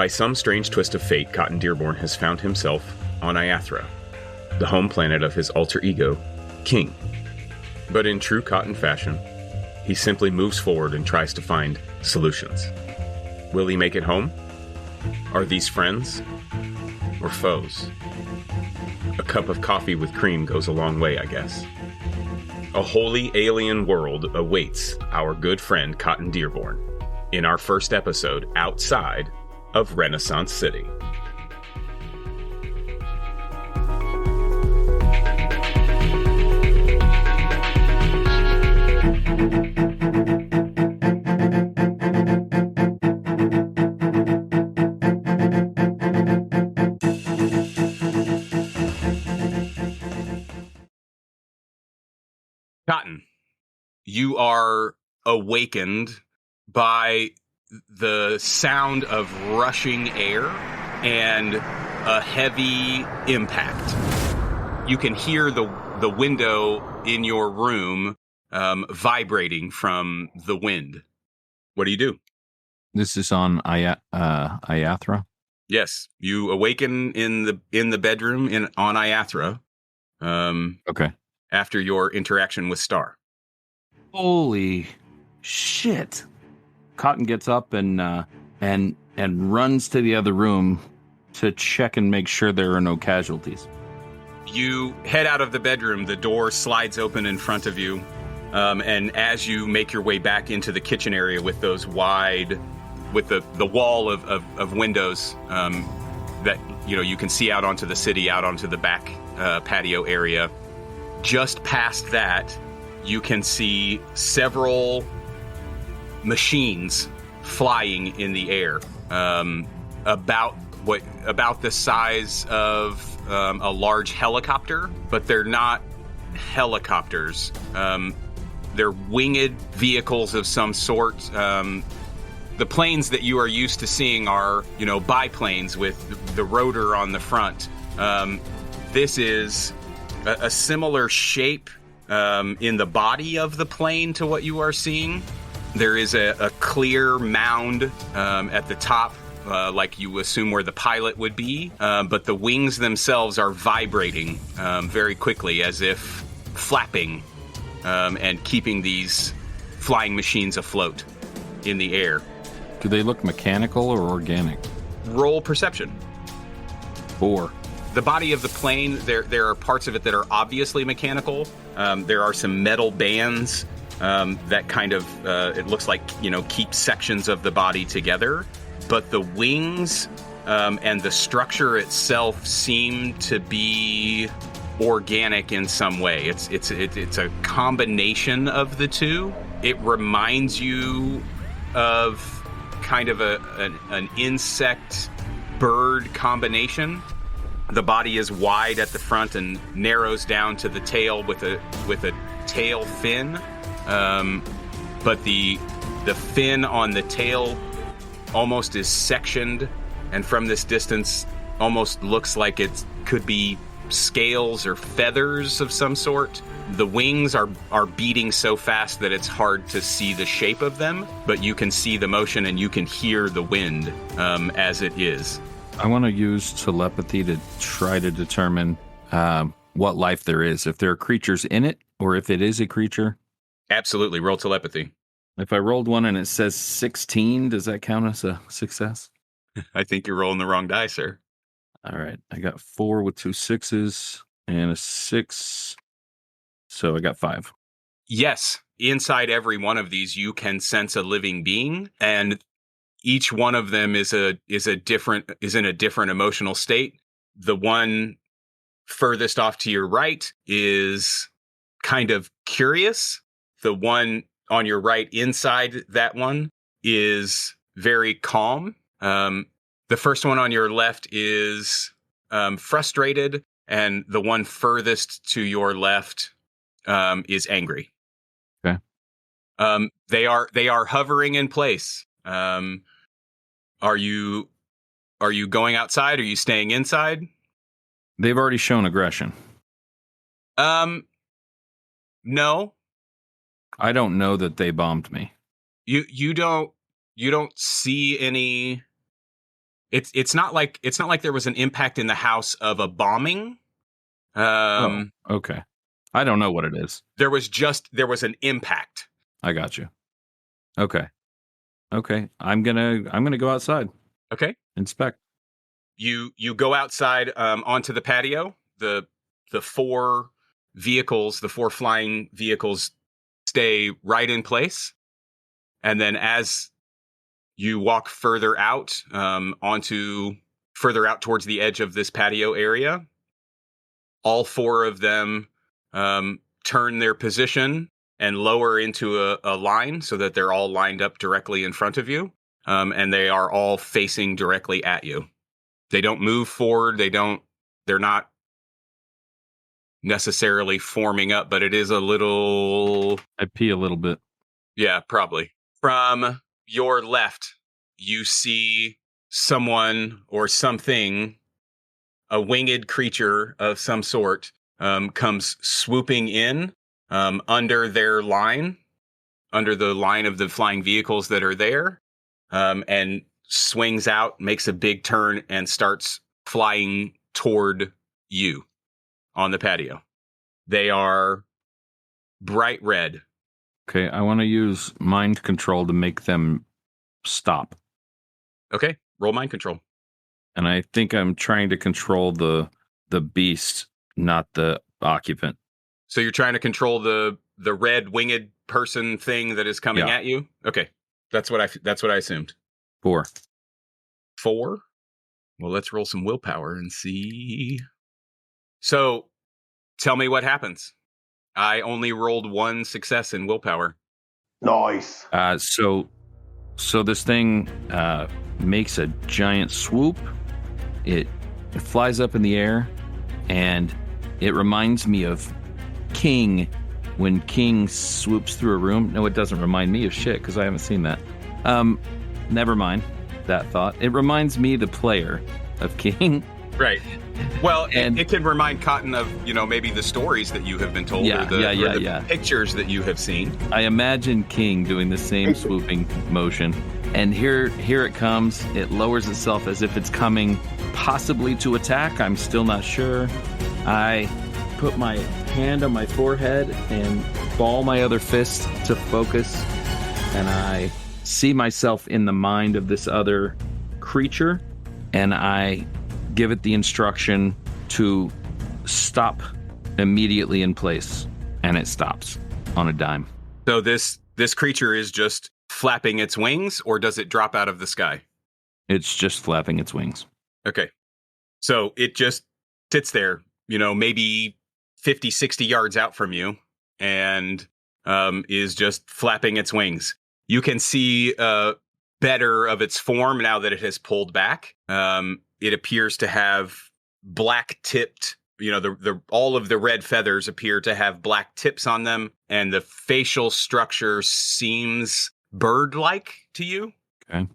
By some strange twist of fate, Cotton Dearborn has found himself on Ayathra, the home planet of his alter ego, King. But in true Cotton fashion, he simply moves forward and tries to find solutions. Will he make it home? Are these friends or foes? A cup of coffee with cream goes a long way, I guess. A wholly alien world awaits our good friend Cotton Dearborn in our first episode outside of Renaissance City. Cotton, you are awakened by the sound of rushing air and a heavy impact. You can hear the window in your room vibrating from the wind. What do you do? This is on Ayathra? Yes, you awaken in the bedroom on Ayathra. Okay. After your interaction with Star. Holy shit! Cotton gets up and runs to the other room to check and make sure there are no casualties. You head out of the bedroom. The door slides open in front of you, and as you make your way back into the kitchen area with those wide, with the wall of windows that you can see out onto the city, out onto the back patio area. Just past that, you can see several machines flying in the air, about the size of a large helicopter, but they're not helicopters. They're winged vehicles of some sort. The planes that you are used to seeing are, biplanes with the rotor on the front. This is a similar shape in the body of the plane to what you are seeing. There is a clear mound at the top, like you assume where the pilot would be, but the wings themselves are vibrating very quickly as if flapping and keeping these flying machines afloat in the air. Do they look mechanical or organic? Roll perception. 4. The body of the plane, there are parts of it that are obviously mechanical. There are some metal bands that kind of, it looks like, keep sections of the body together. But the wings and the structure itself seem to be organic in some way. It's a combination of the two. It reminds you of kind of an insect bird combination. The body is wide at the front and narrows down to the tail with a tail fin, but the fin on the tail almost is sectioned, and from this distance almost looks like it could be scales or feathers of some sort. The wings are beating so fast that it's hard to see the shape of them, but you can see the motion and you can hear the wind as it is. I want to use telepathy to try to determine what life there is, if there are creatures in it, or if it is a creature. Absolutely. Roll telepathy. If I rolled one and it says 16, does that count as a success? I think you're rolling the wrong die, sir. All right. I got 4 with 2 6s and a 6. So I got 5. Yes. Inside every one of these, you can sense a living being, and each one of them is in a different emotional state. The one furthest off to your right is kind of curious. The one on your right inside that one is very calm. The first one on your left is frustrated, and the one furthest to your left is angry. Okay. They are hovering in place. Are you going outside? Are you staying inside? They've already shown aggression. No. I don't know that they bombed me. You don't see any It's not like there was an impact in the house of a bombing. Okay. I don't know what it is. There was an impact. I got you. Okay. I'm gonna go outside. Okay. Inspect. You go outside onto the patio. The four flying vehicles stay right in place. And then as you walk further out towards the edge of this patio area, all four of them turn their position and lower into a line so that they're all lined up directly in front of you. And they are all facing directly at you. They don't move forward. They're not necessarily forming up, but it is a little... I pee a little bit. Yeah, probably. From your left, you see someone or something, a winged creature of some sort, comes swooping in under their line, under the line of the flying vehicles that are there, and swings out, makes a big turn, and starts flying toward you on the patio. They are bright red. Okay, I want to use mind control to make them stop. Okay, roll mind control. And I think I'm trying to control the beast, not the occupant. So you're trying to control the red winged person thing that is coming at you? Okay. That's what I assumed. 4. 4? Well, let's roll some willpower and see. So, tell me what happens. I only rolled 1 success in willpower. Nice. So this thing makes a giant swoop. It flies up in the air, and it reminds me of King when King swoops through a room. No, it doesn't remind me of shit because I haven't seen that. Never mind that thought. It reminds me, the player, of King. Right. Well, it can remind Cotton of, maybe the stories that you have been told or the pictures that you have seen. I imagine King doing the same swooping motion. And here it comes. It lowers itself as if it's coming possibly to attack. I'm still not sure. I put my hand on my forehead and ball my other fist to focus. And I see myself in the mind of this other creature. And I give it the instruction to stop immediately in place, and it stops on a dime. So this creature is just flapping its wings, or does it drop out of the sky? It's just flapping its wings. Okay. So it just sits there, maybe 50, 60 yards out from you, and is just flapping its wings. You can see better of its form now that it has pulled back. It appears to have black tipped, all of the red feathers appear to have black tips on them, and the facial structure seems bird-like to you. Okay.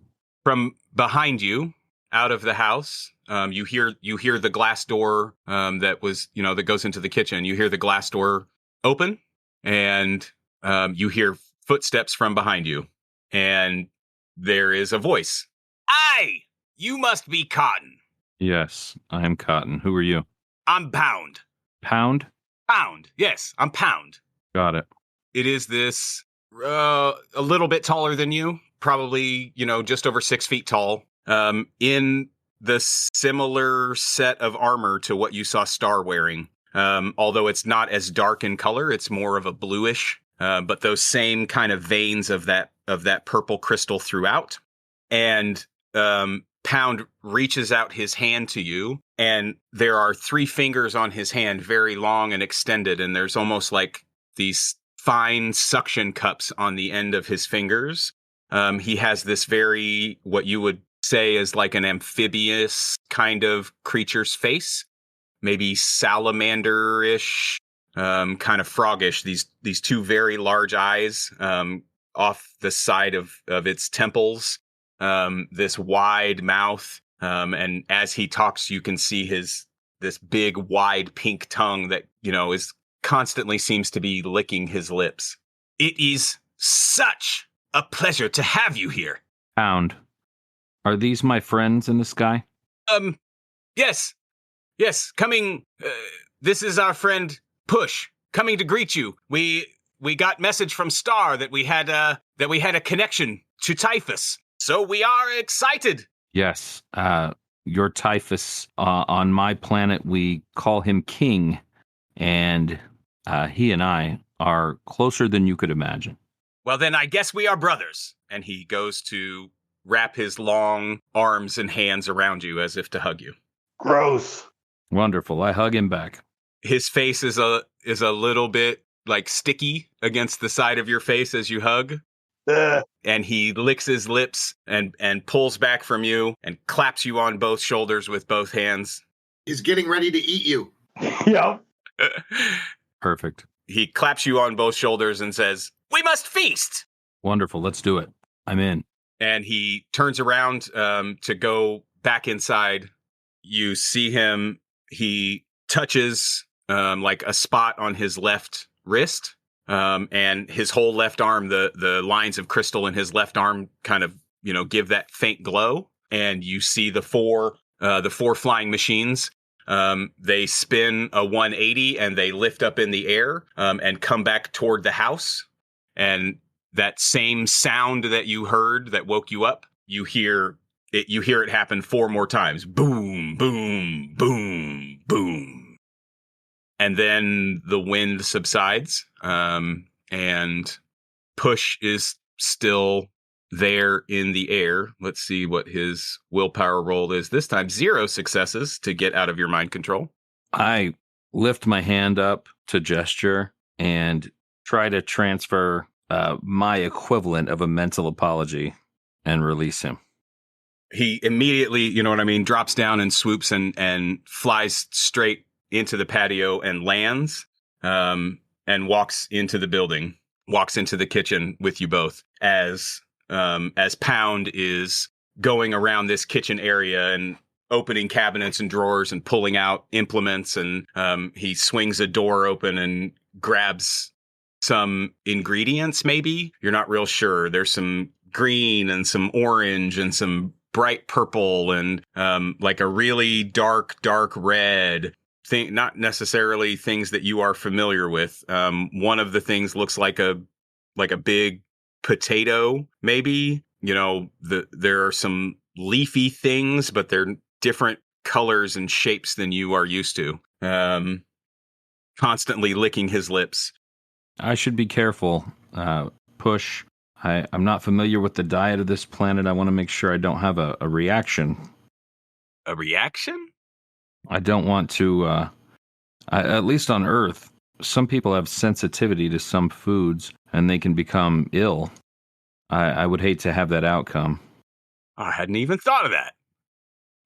From behind you, out of the house, you hear the glass door that goes into the kitchen. You hear the glass door open, and you hear footsteps from behind you, and there is a voice. Aye! You must be Cotton. Yes, I am Cotton. Who are you? I'm Pound. Pound? Pound. Yes, I'm Pound. Got it. It is this a little bit taller than you, probably, just over 6 feet tall, in the similar set of armor to what you saw Star wearing. Although it's not as dark in color, it's more of a bluish, but those same kind of veins of that purple crystal throughout. And Pound reaches out his hand to you, and there are 3 fingers on his hand, very long and extended, and there's almost like these fine suction cups on the end of his fingers. He has this very, what you would say is like an amphibious kind of creature's face, maybe salamander-ish, kind of froggish. These 2 very large eyes off the side of its temples. This wide mouth, and as he talks, you can see this big, wide pink tongue that, is constantly seems to be licking his lips. It is such a pleasure to have you here. Pound. Are these my friends in the sky? Yes. Yes, coming, this is our friend Push, coming to greet you. We got message from Star that we had a connection to Typhus. So we are excited. Yes. Your Typhus, on my planet, we call him King, and he and I are closer than you could imagine. Well, then I guess we are brothers. And he goes to wrap his long arms and hands around you as if to hug you. Gross. Wonderful. I hug him back. His face is a little bit like sticky against the side of your face as you hug. And he licks his lips and pulls back from you and claps you on both shoulders with both hands. He's getting ready to eat you. Yep. Perfect. He claps you on both shoulders and says, "We must feast." Wonderful. Let's do it. I'm in. And he turns around to go back inside. You see him. He touches like a spot on his left wrist. And his whole left arm, the lines of crystal in his left arm kind of, give that faint glow. And you see the four flying machines. They spin a 180 and they lift up in the air and come back toward the house. And that same sound that you heard that woke you up, you hear it happen 4 more times. Boom, boom, boom, boom. And then the wind subsides, and Push is still there in the air. Let's see what his willpower roll is this time. 0 successes to get out of your mind control. I lift my hand up to gesture and try to transfer my equivalent of a mental apology and release him. He immediately, drops down and swoops and flies straight into the patio and lands, and walks into the building, walks into the kitchen with you both as Pound is going around this kitchen area and opening cabinets and drawers and pulling out implements. And he swings a door open and grabs some ingredients, maybe. You're not real sure. There's some green and some orange and some bright purple and like a really dark red. Not necessarily things that you are familiar with. One of the things looks like a big potato, maybe. There are some leafy things, but they're different colors and shapes than you are used to. Constantly licking his lips. I should be careful. Push. I'm not familiar with the diet of this planet. I want to make sure I don't have a reaction. A reaction? I don't want to, at least on Earth, some people have sensitivity to some foods and they can become ill. I would hate to have that outcome. I hadn't even thought of that.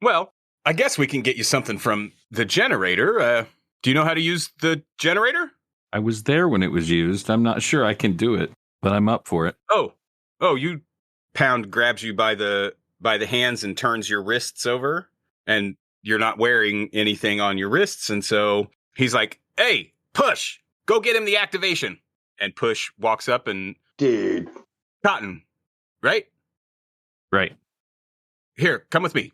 Well, I guess we can get you something from the generator. Do you know how to use the generator? I was there when it was used. I'm not sure I can do it, but I'm up for it. Oh, you Pound grabs you by the hands and turns your wrists over, and you're not wearing anything on your wrists. And so he's like, "Hey, Push, go get him the activation." And Push walks up and... Dude. Cotton, right? Right. Here, come with me.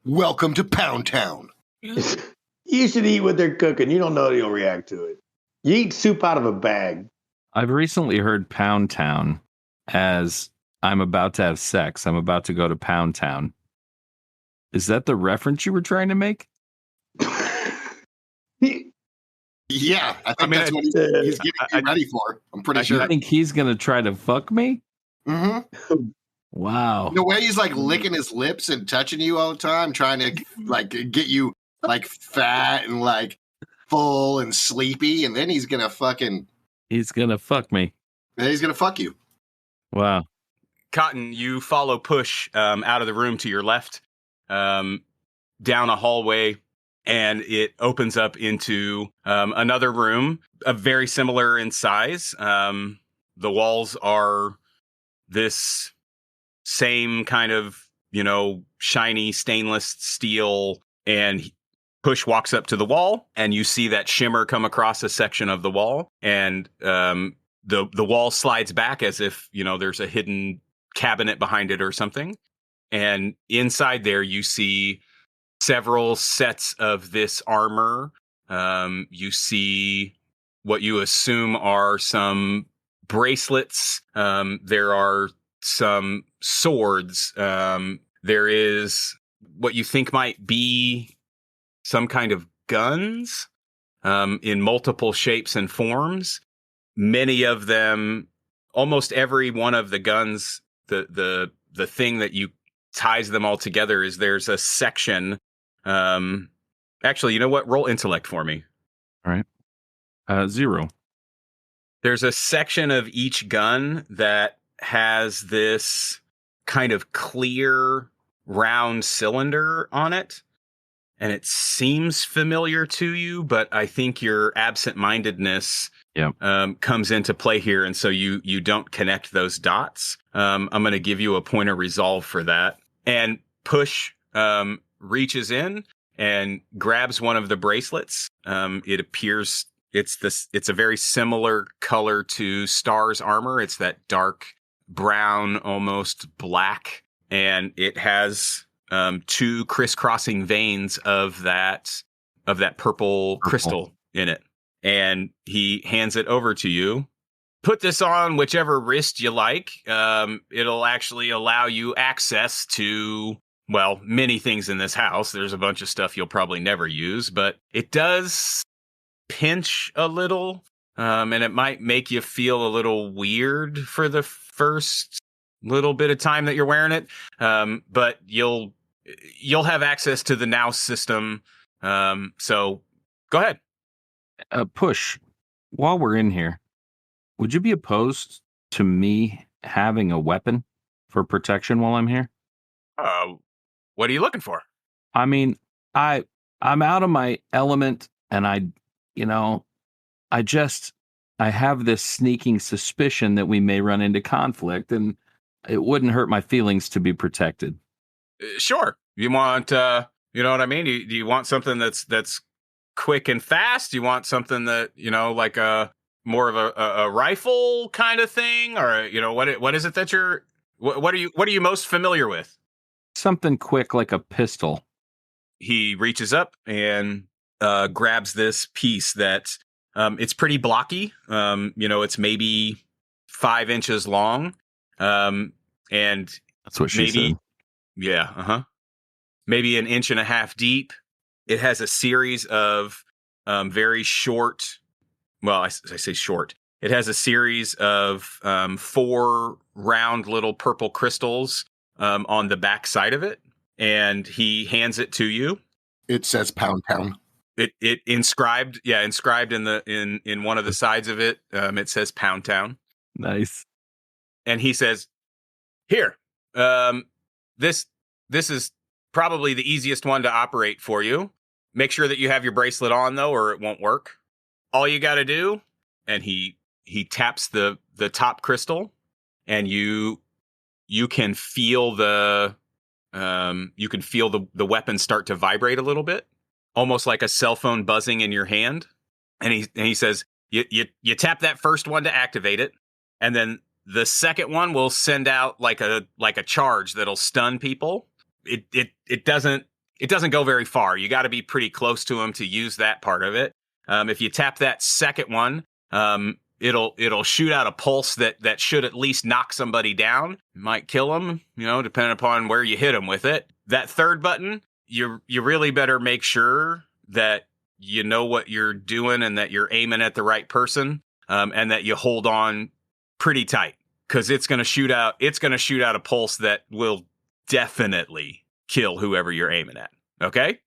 Welcome to Pound Town. You should eat what they're cooking. You don't know he'll react to it. You eat soup out of a bag. I've recently heard Pound Town as I'm about to have sex. I'm about to go to Pound Town. Is that the reference you were trying to make? Yeah, I think that's what he's getting you ready for. I'm pretty sure. You think he's going to try to fuck me? Mm-hmm. Wow. The way he's like licking his lips and touching you all the time, trying to like get you like fat and like full and sleepy, and then he's going to fucking... He's going to fuck me. Then he's going to fuck you. Wow. Cotton, you follow Push out of the room to your left, down a hallway, and it opens up into another room, very similar in size. The walls are this same kind of, shiny stainless steel, and Push walks up to the wall, and you see that shimmer come across a section of the wall, and the wall slides back as if, there's a hidden cabinet behind it or something. And inside there, you see several sets of this armor. You see what you assume are some bracelets. There are some swords. There is what you think might be some kind of guns in multiple shapes and forms. Many of them, almost every one of the guns, the thing that you ties them all together is there's a section. Actually, you know what? Roll intellect for me. All right. 0. There's a section of each gun that has this kind of clear round cylinder on it. And it seems familiar to you, but I think your absent-mindedness comes into play here. And so you don't connect those dots. I'm going to give you a point of resolve for that. And Push reaches in and grabs one of the bracelets. It appears it's a very similar color to Star's armor. It's that dark brown, almost black, and it has 2 crisscrossing veins of that purple crystal in it. And he hands it over to you. Put this on whichever wrist you like. It'll actually allow you access to, well, many things in this house. There's a bunch of stuff you'll probably never use, but it does pinch a little, and it might make you feel a little weird for the first little bit of time that you're wearing it. But you'll have access to the Now system. So go ahead. Push, while we're in here, would you be opposed to me having a weapon for protection while I'm here? What are you looking for? I mean, I'm out of my element, and I have this sneaking suspicion that we may run into conflict, and it wouldn't hurt my feelings to be protected. Sure. You want, you know what I mean? Do you want something that's quick and fast? Do you want something that, like more of a rifle kind of thing? Or, what is it that what are you most familiar with? Something quick like a pistol. He reaches up and grabs this piece that it's pretty blocky. It's maybe 5 inches long. And that's what she said. Yeah. Maybe 1.5 inches deep. It has a series of very short. Well, I say short. It has a series of 4 round little purple crystals on the back side of it, and he hands it to you. It says Pound Town. It inscribed in one of the sides of it. It says Pound Town. Nice. And he says, "Here, this is probably the easiest one to operate for you. Make sure that you have your bracelet on though, or it won't work. All you got to do," and he taps the top crystal, and you can feel the weapon start to vibrate a little bit, almost like a cell phone buzzing in your hand. And he says, you tap that first one to activate it, and then the second one will send out like a charge that'll stun people. It doesn't go very far. You got to be pretty close to them to use that part of it. If you tap that second one, it'll shoot out a pulse that should at least knock somebody down. It might kill them, depending upon where you hit them with it. That third button, you really better make sure that you know what you're doing and that you're aiming at the right person, and that you hold on pretty tight, because it's going to shoot out a pulse that will definitely kill whoever you're aiming at. Okay?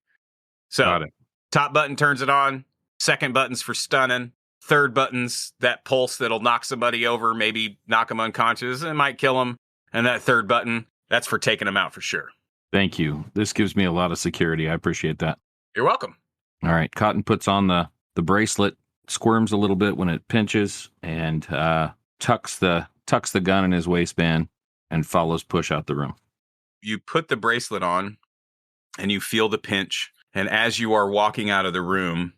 So got it. Top button turns it on. Second button's for stunning. Third button's that pulse that'll knock somebody over, maybe knock them unconscious, and might kill them. And that third button, that's for taking them out for sure. Thank you. This gives me a lot of security. I appreciate that. You're welcome. All right. Cotton puts on the bracelet, squirms a little bit when it pinches, and tucks the gun in his waistband and follows Push out the room. You put the bracelet on and you feel the pinch. And as you are walking out of the room,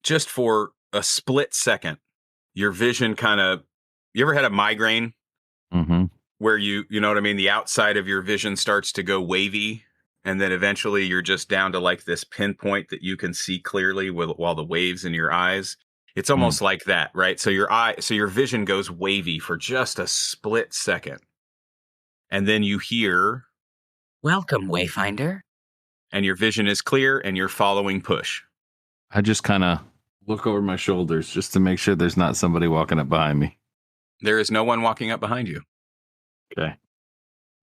just for a split second, your vision you ever had a migraine? Mm-hmm. where you know what I mean? The outside of your vision starts to go wavy. And then eventually you're just down to like this pinpoint that you can see clearly while the waves in your eyes. It's almost like that, right? So your vision goes wavy for just a split second. And then you hear, "Welcome, Wayfinder." and your vision is clear and you're following Push. I just kind of look over my shoulders just to make sure there's not somebody walking up behind me. There is no one walking up behind you. Okay.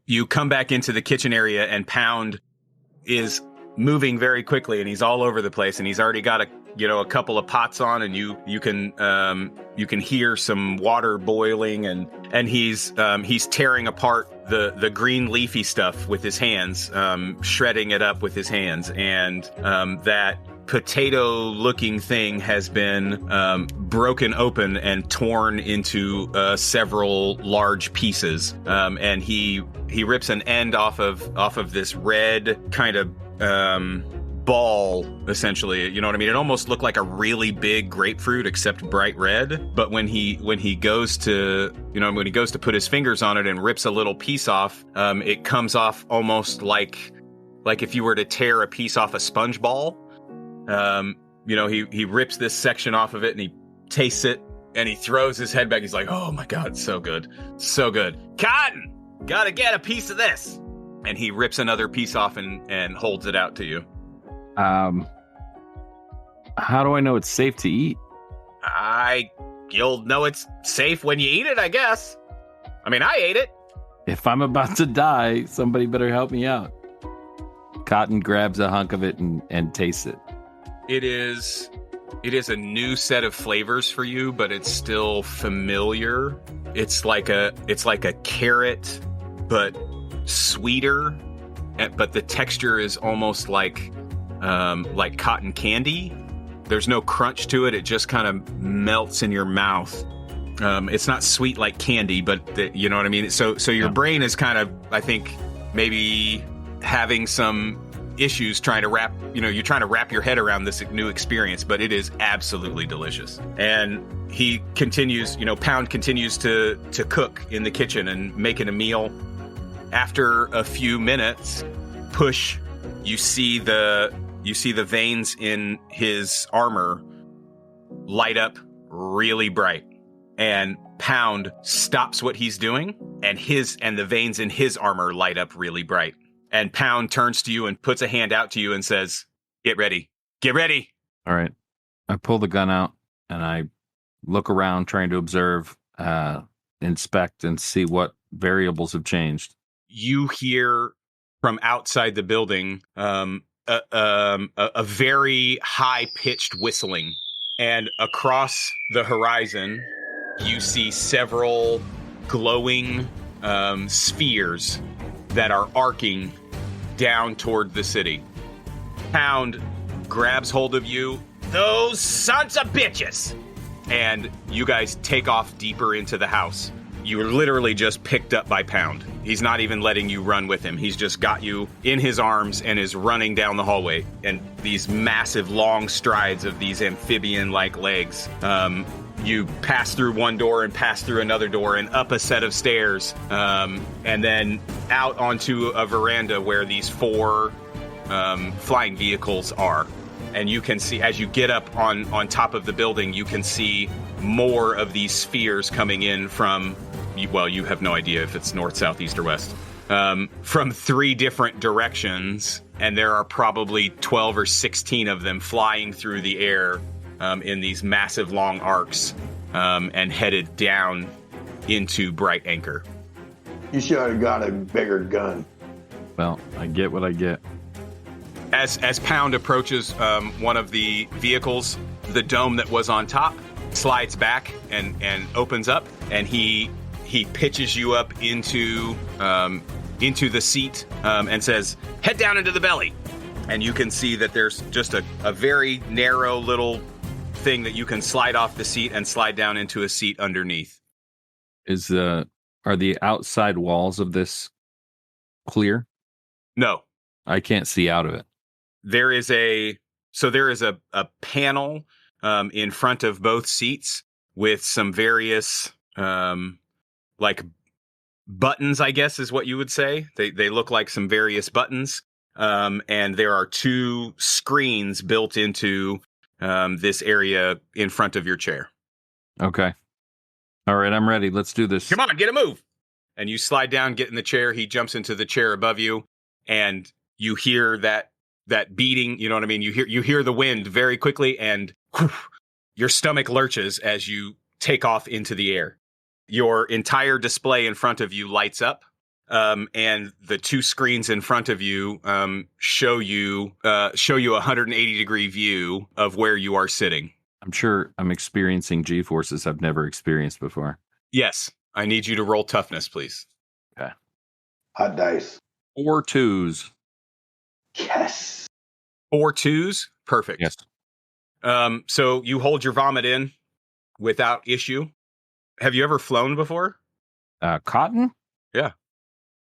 You come back into the kitchen area and Pound is moving very quickly and he's all over the place and he's already got a couple of pots on and you can hear some water boiling and he's tearing apart the green leafy stuff with his hands, shredding it up with his hands, and that potato looking thing has been broken open and torn into several large pieces, and he rips an end off of this red kind of ball, essentially. You know what I mean? It almost looked like a really big grapefruit, except bright red. But when he goes to put his fingers on it and rips a little piece off, it comes off almost like if you were to tear a piece off a sponge ball. He rips this section off of it and he tastes it and he throws his head back. He's like, "Oh my God, so good. So good. Cotton, gotta get a piece of this." And he rips another piece off and holds it out to you. How do I know it's safe to eat? You'll know it's safe when you eat it, I guess. I mean, I ate it. If I'm about to die, somebody better help me out. Cotton grabs a hunk of it and tastes it. It is a new set of flavors for you, but it's still familiar. It's like a carrot, but sweeter. But the texture is almost like cotton candy. There's no crunch to it. It just kind of melts in your mouth. It's not sweet like candy, but you know what I mean? So your brain is kind of, I think, maybe having some issues trying to wrap your head around this new experience, but it is absolutely delicious. And he continues, Pound continues to cook in the kitchen and making a meal. After a few minutes, Push, you see the veins in his armor light up really bright. And Pound stops what he's doing, and the veins in his armor light up really bright. And Pound turns to you and puts a hand out to you and says, "Get ready. Get ready." All right. I pull the gun out and I look around trying to observe, inspect, and see what variables have changed. You hear from outside the building a very high-pitched whistling. And across the horizon, you see several glowing spheres that are arcing down toward the city. Pound grabs hold of you. "Those sons of bitches!" And you guys take off deeper into the house. You were literally just picked up by Pound. He's not even letting you run with him. He's just got you in his arms and is running down the hallway. And these massive long strides of these amphibian-like legs. You pass through one door and pass through another door and up a set of stairs, and then out onto a veranda where these 4 flying vehicles are. And you can see, as you get up on top of the building, you can see more of these spheres coming in from, well, you have no idea if it's north, south, east, or west, from 3 different directions. And there are probably 12 or 16 of them flying through the air in these massive long arcs, and headed down into Bright Anchor. You should have got a bigger gun. Well, I get what I get. As Pound approaches one of the vehicles, the dome that was on top slides back and opens up, and he pitches you up into the seat and says, "Head down into the belly." And you can see that there's just a very narrow little thing that you can slide off the seat and slide down into a seat underneath. Are the outside walls of this clear? No. I can't see out of it. There is a panel in front of both seats with some various buttons, I guess is what you would say. They look like some various buttons. And there are 2 screens built into this area in front of your chair. Okay. All right, I'm ready. Let's do this. Come on, get a move. And you slide down, get in the chair. He jumps into the chair above you, and you hear that beating. You know what I mean? You hear the wind very quickly, and whew, your stomach lurches as you take off into the air. Your entire display in front of you lights up, and the 2 screens in front of you show you a 180-degree view of where you are sitting. I'm sure I'm experiencing G-forces I've never experienced before. Yes, I need you to roll toughness, please. Okay. Hot dice. 4 2s. Yes. 4 2s? Perfect. Yes. So you hold your vomit in without issue. Have you ever flown before? Cotton? Yeah.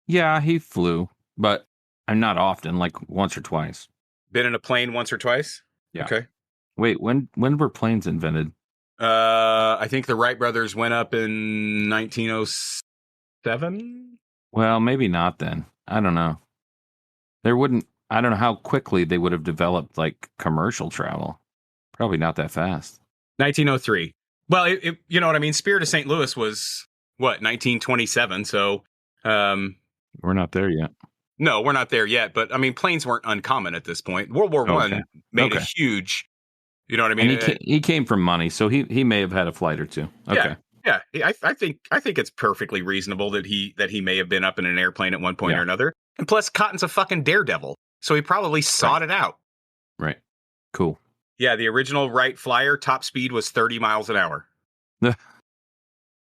Yeah, he flew, but I'm not often, like once or twice. Been in a plane once or twice? Yeah. Okay. Wait, when were planes invented? I think the Wright brothers went up in 1907. Well, maybe not then. I don't know. I don't know how quickly they would have developed like commercial travel. Probably not that fast. 1903. Well, you know what I mean? Spirit of St. Louis was, 1927. So, We're not there yet. no, we're not there yet. But, I mean, planes weren't uncommon at this point. World War Okay. I made a Okay. huge, you know what I mean? And he came from money, so he may have had a flight or two. Okay. Yeah, I think it's perfectly reasonable that he may have been up in an airplane at one point Yeah. or another. And plus, Cotton's a fucking daredevil, so he probably sought it out. Right. Cool. Yeah, the original Wright Flyer top speed was 30 miles an hour.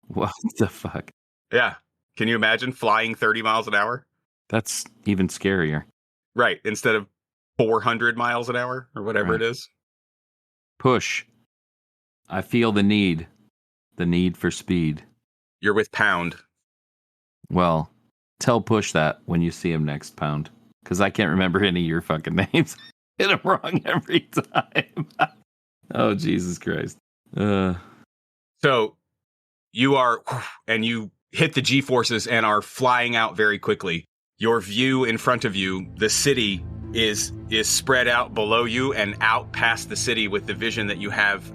What the fuck? Yeah, can you imagine flying 30 miles an hour? That's even scarier. Right, instead of 400 miles an hour or whatever Right. it is. Push. I feel the need for speed. You're with Pound. Well, tell Push that when you see him next, Pound, because I can't remember any of your fucking names. Get them wrong every time. Oh, Jesus Christ. So you are, and you hit the G-forces and are flying out very quickly. Your view in front of you, the city is spread out below you, and out past the city with the vision that you have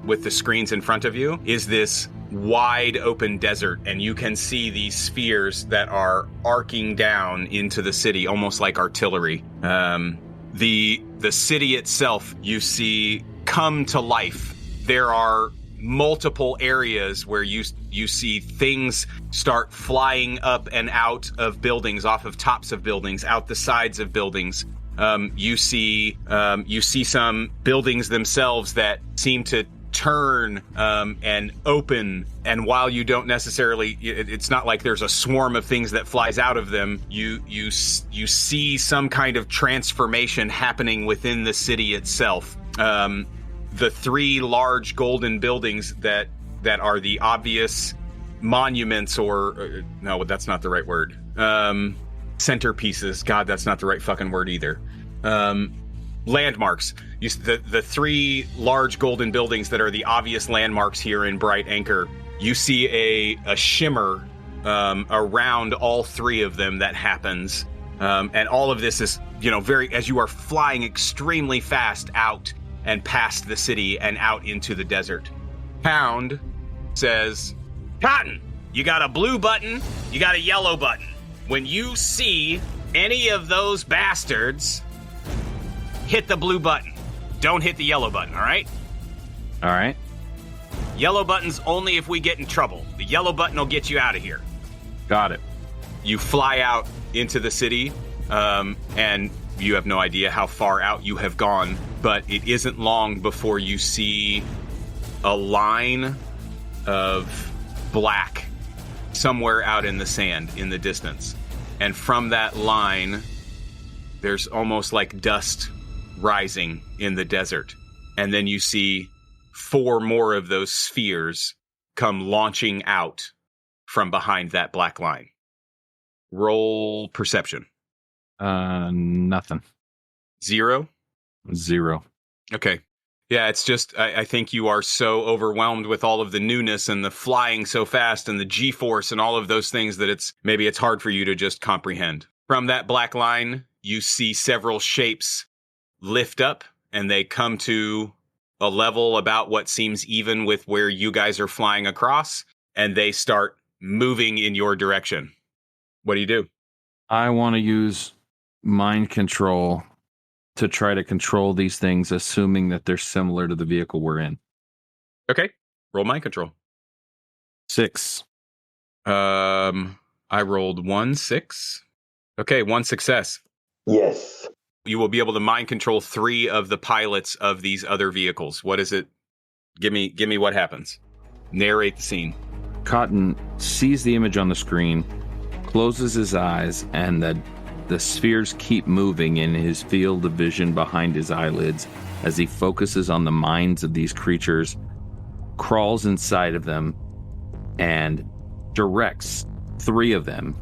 with the screens in front of you is this wide open desert, and you can see these spheres that are arcing down into the city, almost like artillery. The city itself, you see, come to life. There are multiple areas where you see things start flying up and out of buildings, off of tops of buildings, out the sides of buildings. You see some buildings themselves that seem to turn and open, and while you don't necessarily, it's not like there's a swarm of things that flies out of them. You see some kind of transformation happening within the city itself. The 3 large golden buildings that are the obvious monuments, or no, that's not the right word. Centerpieces. God, that's not the right fucking word either. Landmarks. The 3 large golden buildings that are the obvious landmarks here in Bright Anchor. You see a shimmer around all 3 of them that happens, and all of this is, very, as you are flying extremely fast out and past the city and out into the desert. Pound says, Cotton, you got a blue button, you got a yellow button. When you see any of those bastards, hit the blue button. Don't hit the yellow button, all right? All right. Yellow button's only if we get in trouble. The yellow button will get you out of here. Got it. You fly out into the city, and you have no idea how far out you have gone, but it isn't long before you see a line of black somewhere out in the sand in the distance. And from that line, there's almost like dust rising in the desert. And then you see 4 more of those spheres come launching out from behind that black line. Roll perception. Nothing. 0? 0. Okay. Yeah, it's just, I think you are so overwhelmed with all of the newness and the flying so fast and the G-force and all of those things that it's hard for you to just comprehend. From that black line, you see several shapes lift up and they come to a level about what seems even with where you guys are flying across, and they start moving in your direction. What do you do? I want to use mind control to try to control these things, assuming that they're similar to the vehicle we're in. Okay, roll mind control. 6. I rolled 1 6. Okay, 1 success. Yes. You will be able to mind control 3 of the pilots of these other vehicles. What is it? Give me what happens. Narrate the scene. Cotton sees the image on the screen, closes his eyes, and the spheres keep moving in his field of vision behind his eyelids as he focuses on the minds of these creatures, crawls inside of them, and directs 3 of them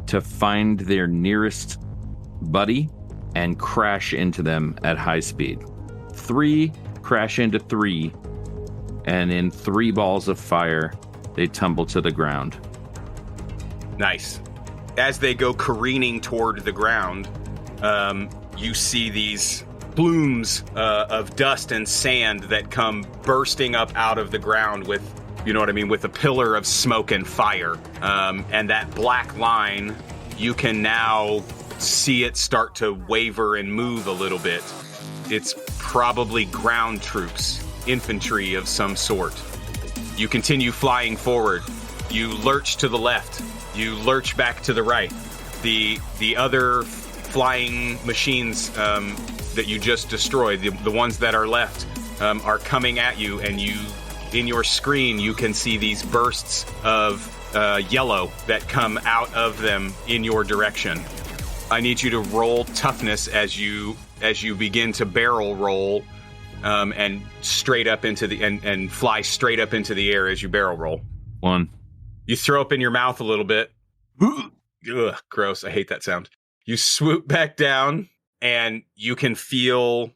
to find their nearest buddy and crash into them at high speed. 3 crash into 3, and in 3 balls of fire, they tumble to the ground. Nice. As they go careening toward the ground, you see these plumes of dust and sand that come bursting up out of the ground with, you know what I mean, with a pillar of smoke and fire. And that black line, you can now see it start to waver and move a little bit. It's probably ground troops, infantry of some sort. You continue flying forward. You lurch to the left. You lurch back to the right. The other flying machines that you just destroyed, the ones that are left, are coming at you, and in your screen, you can see these bursts of yellow that come out of them in your direction. I need you to roll toughness as you begin to barrel roll and straight up into the and fly straight up into the air as you barrel roll. 1. You throw up in your mouth a little bit. Ugh, gross. I hate that sound. You swoop back down, and you can feel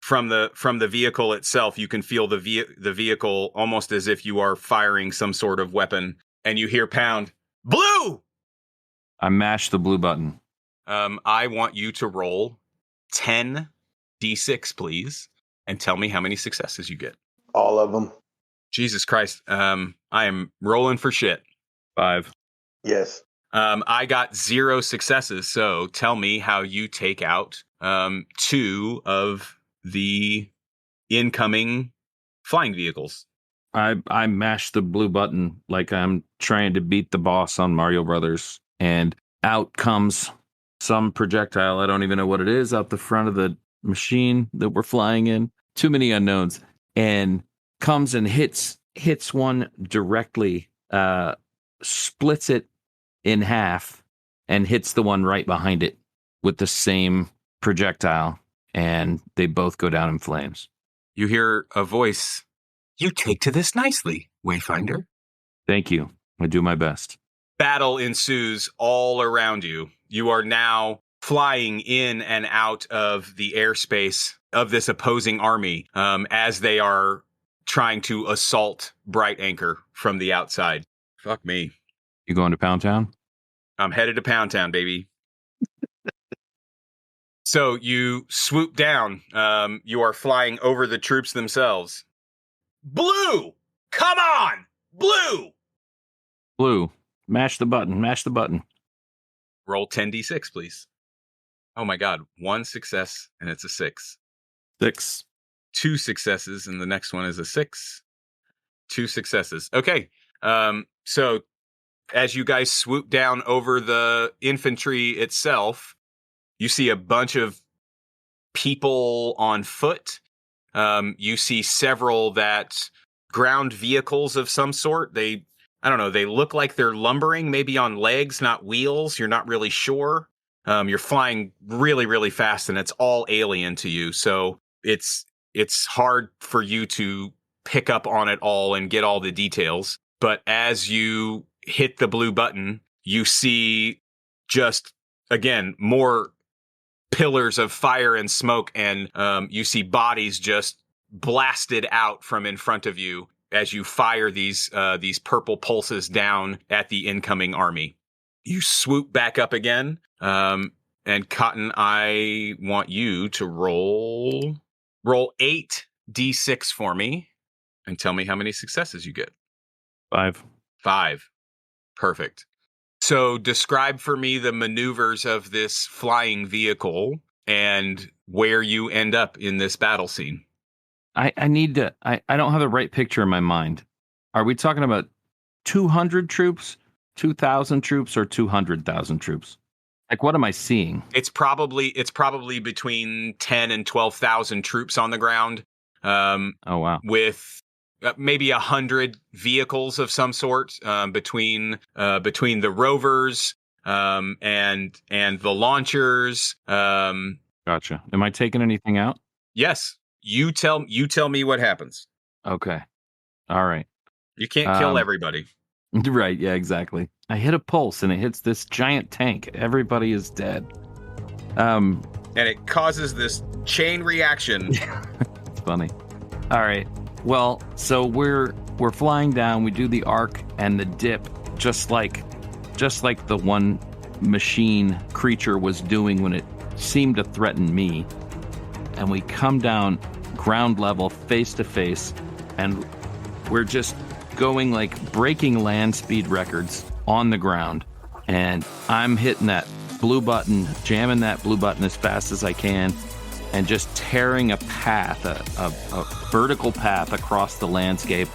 from the vehicle itself. You can feel the vehicle almost as if you are firing some sort of weapon, and you hear pound blue. I mash the blue button. I want you to roll 10 d6, please, and tell me how many successes you get. All of them. Jesus Christ. I am rolling for shit. 5. Yes. I got 0 successes, so tell me how you take out 2 of the incoming flying vehicles. I mash the blue button like I'm trying to beat the boss on Mario Brothers, and out comes some projectile. I don't even know what it is out the front of the machine that we're flying in. Too many unknowns. And comes and hits one directly, splits it in half, and hits the one right behind it with the same projectile, and they both go down in flames. You hear a voice. You take to this nicely, Wayfinder. Thank you. I do my best. Battle ensues all around you. You are now flying in and out of the airspace of this opposing army as they are trying to assault Bright Anchor from the outside. Fuck me. You going to Pound Town? I'm headed to Pound Town, baby. So you swoop down. You are flying over the troops themselves. Blue! Come on! Blue! Blue. Mash the button. Mash the button. Roll 10d6, please. Oh my god. 1 success, and it's a 6. 6. 2 successes, and the next one is a 6. 2 successes. Okay. So as you guys swoop down over the infantry itself, you see a bunch of people on foot. You see several ground vehicles of some sort. They look like they're lumbering, maybe on legs, not wheels. You're not really sure. You're flying really, really fast, and it's all alien to you. So it's hard for you to pick up on it all and get all the details. But as you hit the blue button, you see just, again, more pillars of fire and smoke, and you see bodies just blasted out from in front of you as you fire these purple pulses down at the incoming army. You swoop back up again, and Cotton, I want you to roll 8d6 for me and tell me how many successes you get. 5. 5. Perfect. So describe for me the maneuvers of this flying vehicle and where you end up in this battle scene. I need to, I don't have the right picture in my mind. Are we talking about 200 troops, 2,000 troops, or 200,000 troops? Like, what am I seeing? It's probably between 10 and 12,000 troops on the ground. Oh, wow. With maybe 100 vehicles of some sort between the rovers and the launchers. Gotcha. Am I taking anything out? Yes. You tell me what happens. Okay. All right. You can't kill everybody. Right. Yeah, exactly. I hit a pulse and it hits this giant tank. Everybody is dead. And it causes this chain reaction. It's funny. All right. Well, so we're flying down. We do the arc and the dip, just like the one machine creature was doing when it seemed to threaten me. And we come down ground level, face to face, and we're just going like breaking land speed records on the ground. And I'm hitting that blue button, jamming that blue button as fast as I can, and just tearing a path, a vertical path across the landscape.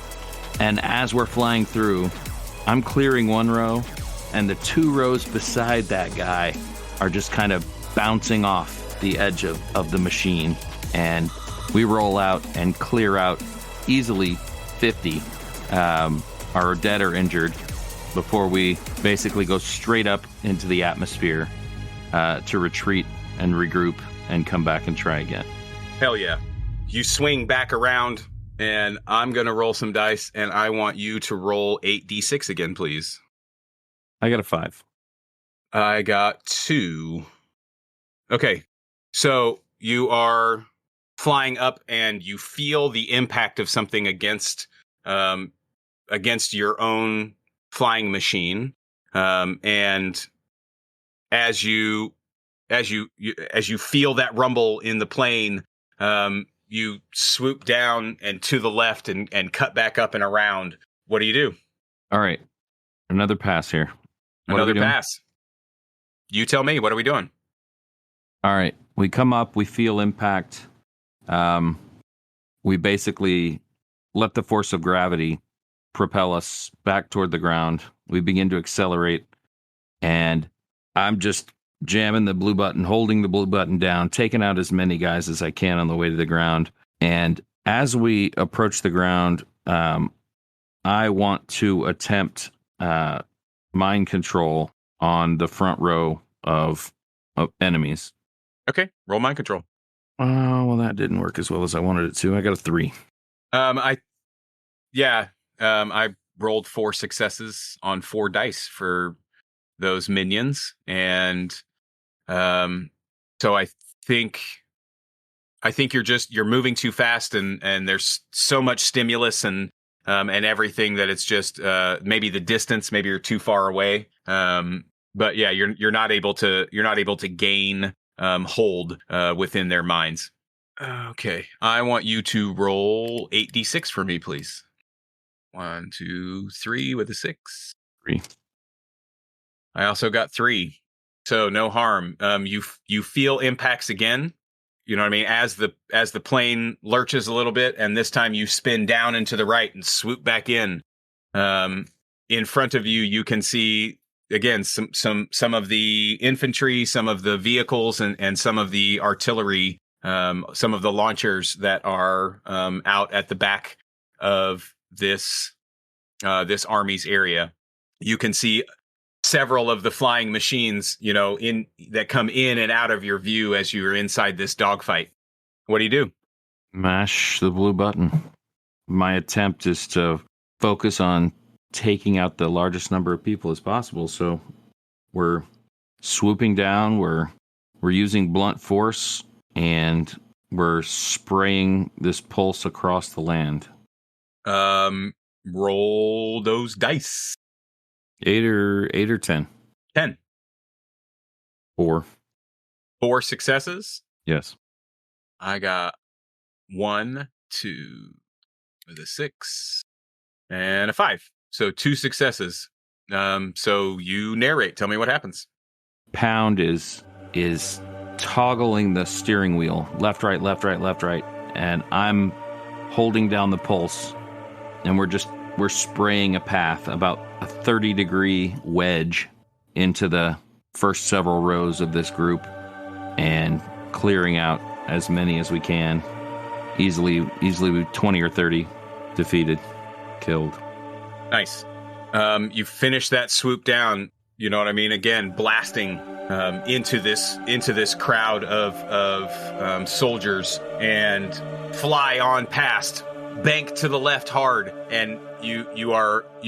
And as we're flying through, I'm clearing one row, and the 2 rows beside that guy are just kind of bouncing off the edge of the machine. And we roll out and clear out easily 50 are dead or injured before we basically go straight up into the atmosphere to retreat and regroup and come back and try again. Hell yeah. You swing back around, and I'm going to roll some dice, and I want you to roll 8d6 again, please. I got a 5. I got 2. Okay, so you are flying up, and you feel the impact of something against your own flying machine, and as you feel that rumble in the plane, you swoop down and to the left and cut back up and around. What do you do? All right, another pass here. Another pass. You tell me. What are we doing? All right, we come up. We feel impact. We basically let the force of gravity propel us back toward the ground. We begin to accelerate, and I'm just jamming the blue button, holding the blue button down, taking out as many guys as I can on the way to the ground. And as we approach the ground, I want to attempt mind control on the front row of enemies. Okay, roll mind control. Well, that didn't work as well as I wanted it to. I got a 3. I rolled 4 successes on 4 dice for those minions, and so I think you're moving too fast, and there's so much stimulus and everything that it's just maybe the distance, maybe you're too far away. But yeah, you're not able to gain hold within their minds. Okay, I want you to roll 8d6 for me, please. 1, 2, 3 with a 6. 3. I also got 3, so no harm. You feel impacts again. You know what I mean? As the plane lurches a little bit, and this time you spin down and to the right and swoop back in. In front of you, you can see again some of the infantry, some of the vehicles, and some of the artillery, some of the launchers that are out at the back of this army's area. You can see several of the flying machines, that come in and out of your view as you're inside this dogfight. What do you do? Mash the blue button. My attempt is to focus on taking out the largest number of people as possible. So we're swooping down. We're using blunt force, and we're spraying this pulse across the land. Roll those dice. 8 or 10. 10. 4. 4 successes. Yes. I got 1, 2, with a 6, and a 5. So 2 successes. So you narrate. Tell me what happens. Pound is toggling the steering wheel left, right, left, right, left, right, and I'm holding down the pulse, and we're spraying a path about a 30-degree wedge into the first several rows of this group and clearing out as many as we can. Easily 20 or 30 defeated, killed. Nice. You finish that swoop down, you know what I mean? Again, blasting into this crowd of soldiers, and fly on past, bank to the left hard, and you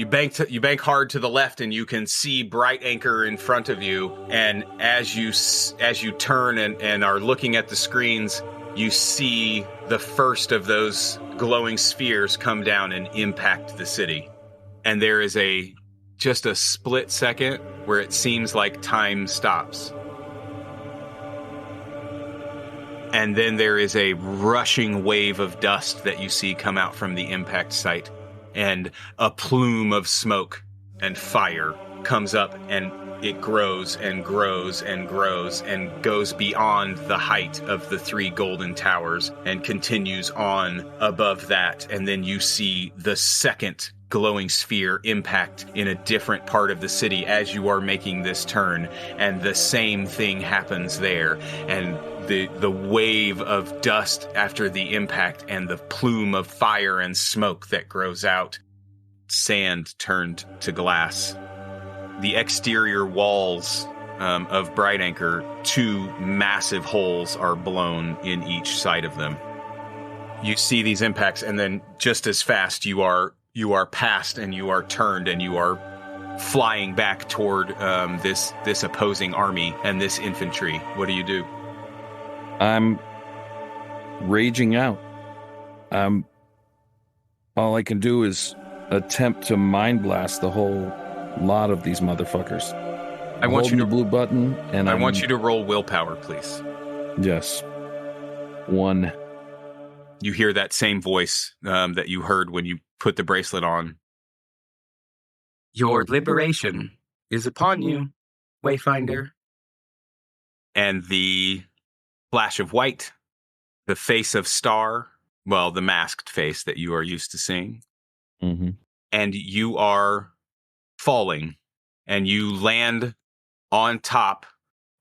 bank hard to the left, and you can see Bright Anchor in front of you. And as you turn and are looking at the screens, you see the first of those glowing spheres come down and impact the city. And there is just a split second where it seems like time stops. And then there is a rushing wave of dust that you see come out from the impact site. And a plume of smoke and fire comes up, and it grows and grows and grows and goes beyond the height of the 3 golden towers and continues on above that. And then you see the second glowing sphere impact in a different part of the city as you are making this turn, and the same thing happens there. And the wave of dust after the impact and the plume of fire and smoke that grows out, sand turned to glass. The exterior walls of Bright Anchor, 2 massive holes are blown in each side of them. You see these impacts, and then just as fast you are past, and you are turned, and you are flying back toward this opposing army and this infantry. What do you do? I'm raging out. All I can do is attempt to mind blast the whole lot of these motherfuckers. I want you to blue button, and I want you to roll willpower, please. Yes. 1. You hear that same voice that you heard when you put the bracelet on. Your liberation is upon you, Wayfinder. And the flash of white, the face of Star, well, the masked face that you are used to seeing. Mm-hmm. And you are falling, and you land on top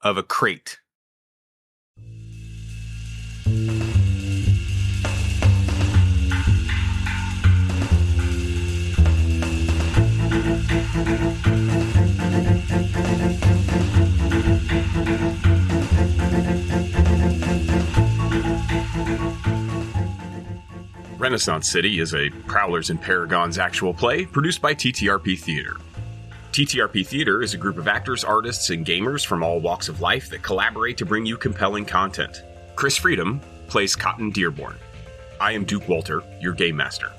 of a crate. Renaissance City is a Prowlers and Paragons actual play produced by TTRP Theater. TTRP Theater is a group of actors, artists, and gamers from all walks of life that collaborate to bring you compelling content. Chris Freedom plays Cotton Dearborn. I am Duke Walter, your game master.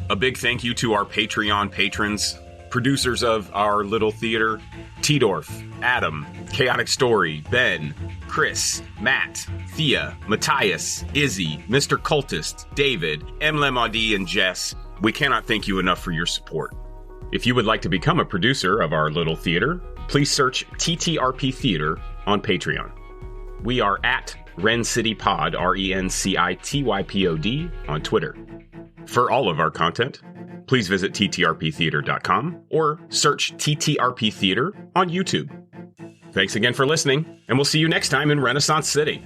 A big thank you to our Patreon patrons, producers of our little theater: Tidorf, Adam, Chaotic Story, Ben, Chris, Matt, Thea, Matthias, Izzy, Mr. Cultist, David, Emlemadi, and Jess. We cannot thank you enough for your support. If you would like to become a producer of our little theater, please search TTRP Theater on Patreon. We are at RenCityPod, RENCITYPOD, on Twitter. For all of our content, please visit TTRPtheater.com or search TTRP Theater on YouTube. Thanks again for listening, and we'll see you next time in Renaissance City.